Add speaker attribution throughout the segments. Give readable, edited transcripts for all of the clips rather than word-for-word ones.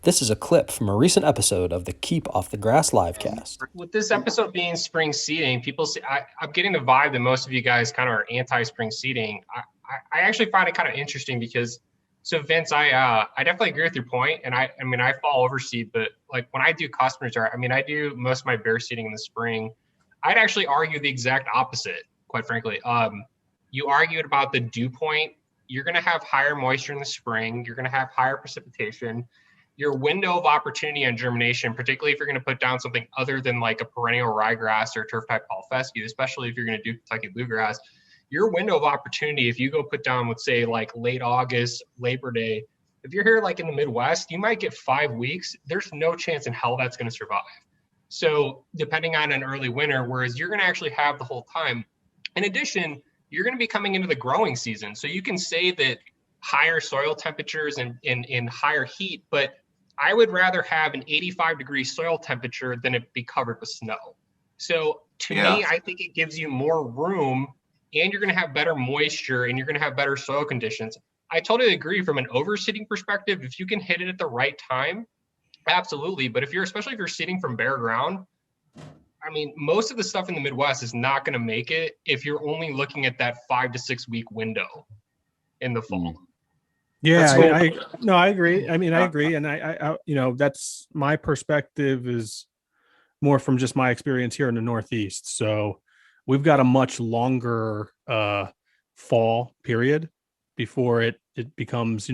Speaker 1: This is a clip from a recent episode of the Keep Off The Grass livecast.
Speaker 2: With this episode being spring seeding, people say I'm getting the vibe that most of you guys kind of are anti-spring seeding. I actually find it kind of interesting because, so Vince, I definitely agree with your point, and I mean I fall overseed, but like when I do customers, I do most of my bare seeding in the spring. I'd actually argue the exact opposite, quite frankly. You argued about the dew point. You're going to have higher moisture in the spring. You're going to have higher precipitation. Your window of opportunity on germination, particularly if you're going to put down something other than like a perennial ryegrass or turf type fall fescue, especially if you're going to do Kentucky bluegrass, your window of opportunity, if you go put down, let's say like late August, Labor Day, if you're here like in the Midwest, you might get 5 weeks. There's no chance in hell that's going to survive. So depending on an early winter, whereas you're going to actually have the whole time. In addition, you're going to be coming into the growing season. So you can say that higher soil temperatures and higher heat, but I would rather have an 85-degree soil temperature than it be covered with snow. So to me, I think it gives you more room, and you're going to have better moisture, and you're going to have better soil conditions. I totally agree from an overseeding perspective. If you can hit it at the right time, absolutely. But especially if you're seeding from bare ground, I mean, most of the stuff in the Midwest is not going to make it if you're only looking at that 5 to 6 week window in the fall.
Speaker 3: Yeah, I agree. I mean, I agree. And I that's my perspective is more from just my experience here in the Northeast. So we've got a much longer fall period before it becomes,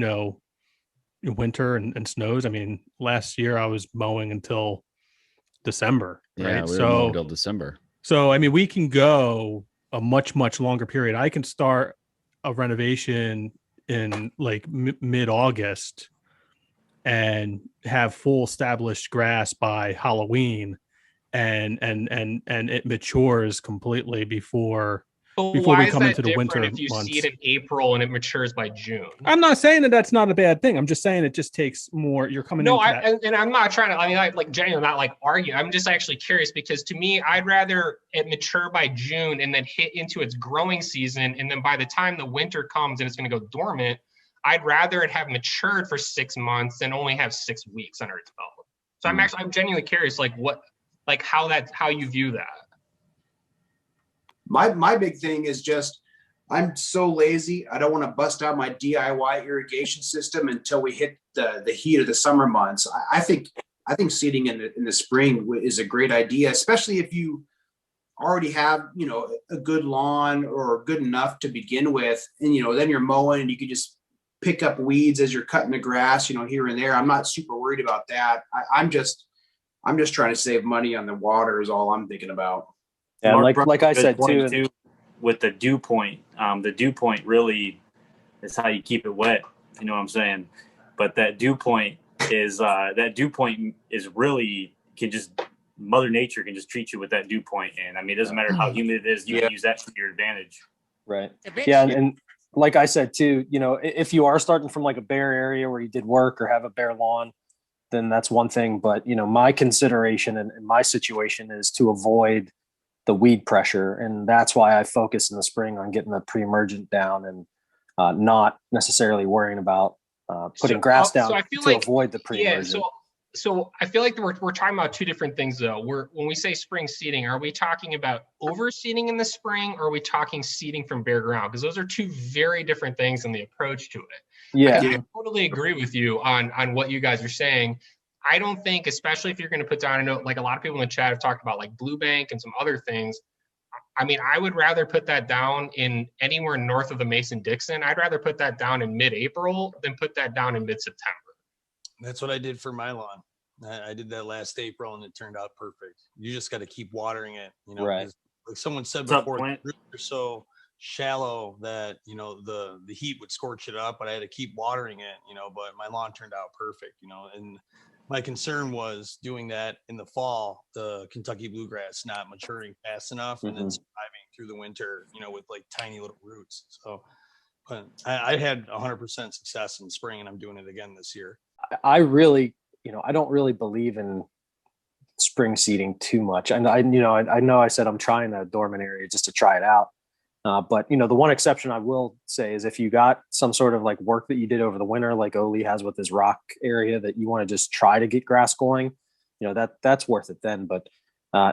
Speaker 3: winter and snows. I mean, last year I was mowing until December, right?
Speaker 4: Yeah, we were mowing until December.
Speaker 3: So, I mean, we can go a much, much longer period. I can start a renovation in like mid-August and have full established grass by Halloween, and it matures completely before we come into the winter
Speaker 2: if you
Speaker 3: months.
Speaker 2: see it in April and it matures by June?
Speaker 3: I'm not saying that that's not a bad thing. I'm just saying it just takes more. You're coming.
Speaker 2: And I'm not trying to. I mean, like genuinely, not like argue. I'm just actually curious because to me, I'd rather it mature by June and then hit into its growing season, and then by the time the winter comes and it's going to go dormant, I'd rather it have matured for 6 months than only have 6 weeks under its belt. So I'm genuinely curious, how you view that.
Speaker 5: My big thing is just, I'm so lazy. I don't want to bust out my DIY irrigation system until we hit the heat of the summer months. I think seeding in the spring is a great idea, especially if you already have, a good lawn or good enough to begin with. And, then you're mowing and you can just pick up weeds as you're cutting the grass, here and there. I'm not super worried about that. I'm just trying to save money on the water is all I'm thinking about.
Speaker 1: Yeah, like I said too,
Speaker 6: with the dew point really is how you keep it wet. You know what I'm saying? But that dew point is really Mother Nature can just treat you with that dew point. And I mean, it doesn't matter how humid it is, you can use that to your advantage.
Speaker 1: Right. Yeah. And like I said too, if you are starting from like a bare area where you did work or have a bare lawn, then that's one thing. But, my consideration and my situation is to avoid the weed pressure. And that's why I focus in the spring on getting the pre-emergent down and not necessarily worrying about putting grass down to avoid the pre-emergent.
Speaker 2: Yeah, so I feel like we're talking about two different things though. When we say spring seeding, are we talking about overseeding in the spring, or are we talking seeding from bare ground? Because those are two very different things in the approach to it.
Speaker 1: Yeah.
Speaker 2: I totally agree with you on what you guys are saying. I don't think, especially if you're going to put down, I know like a lot of people in the chat have talked about like Blue Bank and some other things. I mean, I would rather put that down in anywhere north of the Mason-Dixon. I'd rather put that down in mid-April than put that down in mid-September.
Speaker 7: That's what I did for my lawn. I did that last April and it turned out perfect. You just got to keep watering it.
Speaker 1: Right.
Speaker 7: Like someone said before, the roots are so shallow that, the heat would scorch it up, but I had to keep watering it, but my lawn turned out perfect, and my concern was doing that in the fall, the Kentucky bluegrass not maturing fast enough and then surviving through the winter, with like tiny little roots. So, but I had 100% success in spring and I'm doing it again this year.
Speaker 1: I really, I don't really believe in spring seeding too much. And I know I said I'm trying a dormant area just to try it out. But the one exception I will say is if you got some sort of like work that you did over the winter, like Olee has with his rock area, that you want to just try to get grass going, that's worth it then. But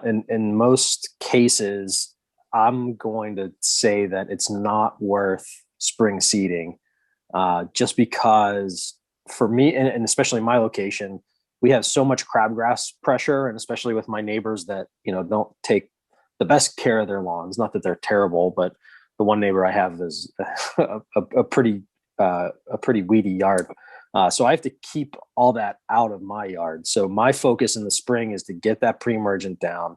Speaker 1: in most cases, I'm going to say that it's not worth spring seeding, just because for me, and especially my location, we have so much crabgrass pressure, and especially with my neighbors that don't take the best care of their lawns. Not that they're terrible, but the one neighbor I have is a pretty weedy yard. So I have to keep all that out of my yard. So my focus in the spring is to get that pre-emergent down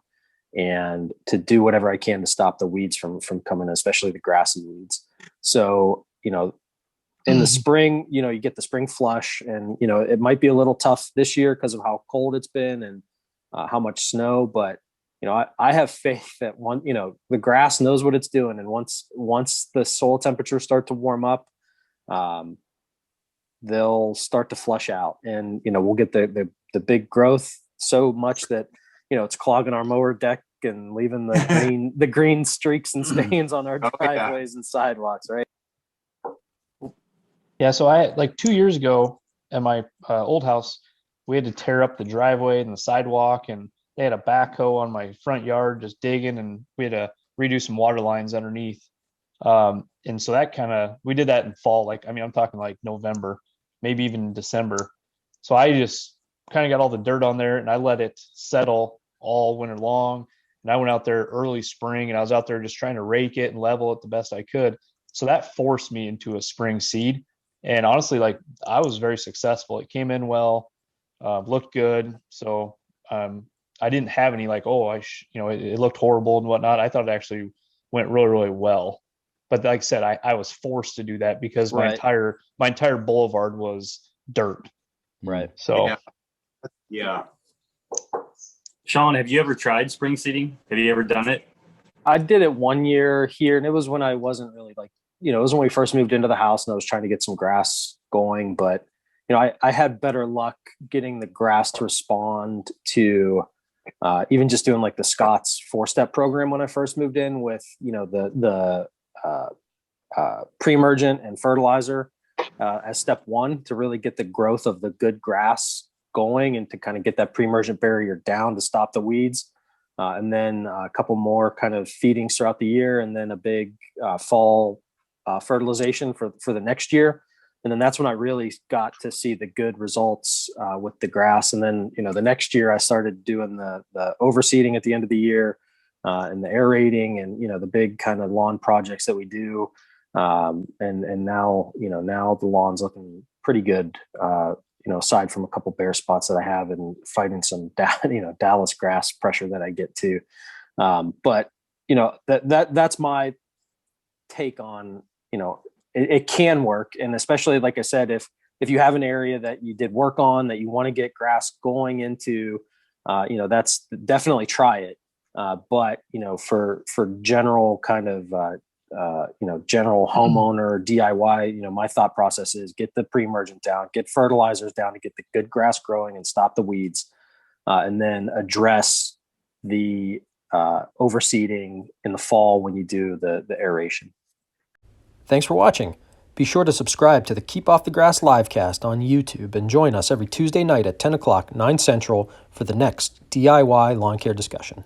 Speaker 1: and to do whatever I can to stop the weeds from coming, especially the grassy weeds. So, in the spring, you get the spring flush, and, it might be a little tough this year because of how cold it's been and how much snow, but I have faith that the grass knows what it's doing. And once the soil temperatures start to warm up, they'll start to flush out, and, we'll get the big growth so much that, it's clogging our mower deck and leaving the green streaks and stains on our driveways and sidewalks. Right.
Speaker 4: Yeah. So I, like 2 years ago at my old house, we had to tear up the driveway and the sidewalk, and they had a backhoe on my front yard just digging, and we had to redo some water lines underneath. And so that we did that in fall. I'm talking like November, maybe even December. So I just kind of got all the dirt on there, and I let it settle all winter long. And I went out there early spring, and I was out there just trying to rake it and level it the best I could. So that forced me into a spring seed. And honestly, I was very successful. It came in well, looked good. So I didn't have any it looked horrible and whatnot. I thought it actually went really, really well. But like I said, I was forced to do that because my entire boulevard was dirt.
Speaker 1: Right.
Speaker 4: So
Speaker 5: Yeah.
Speaker 6: Sean, have you ever tried spring seeding? Have you ever done it?
Speaker 1: I did it 1 year here, and it was when I wasn't really it was when we first moved into the house, and I was trying to get some grass going. But, I had better luck getting the grass to respond to even just doing like the Scott's 4-step program when I first moved in with, the pre-emergent and fertilizer as step 1 to really get the growth of the good grass going and to kind of get that pre-emergent barrier down to stop the weeds. And then a couple more kind of feedings throughout the year, and then a big fall fertilization for the next year. And then that's when I really got to see the good results with the grass. And then, the next year I started doing the overseeding at the end of the year and the aerating and, the big kind of lawn projects that we do. And now, now the lawn's looking pretty good, aside from a couple bare spots that I have and fighting some, Dallas grass pressure that I get to. But, that's my take on, it can work. And especially, like I said, if you have an area that you did work on that you want to get grass going into, that's definitely try it. But, for general kind of, general homeowner DIY, my thought process is get the pre-emergent down, get fertilizers down to get the good grass growing and stop the weeds, and then address the overseeding in the fall when you do the aeration. Thanks for watching. Be sure to subscribe to the Keep Off the Grass livecast on YouTube and join us every Tuesday night at 10 o'clock, 9 Central for the next DIY lawn care discussion.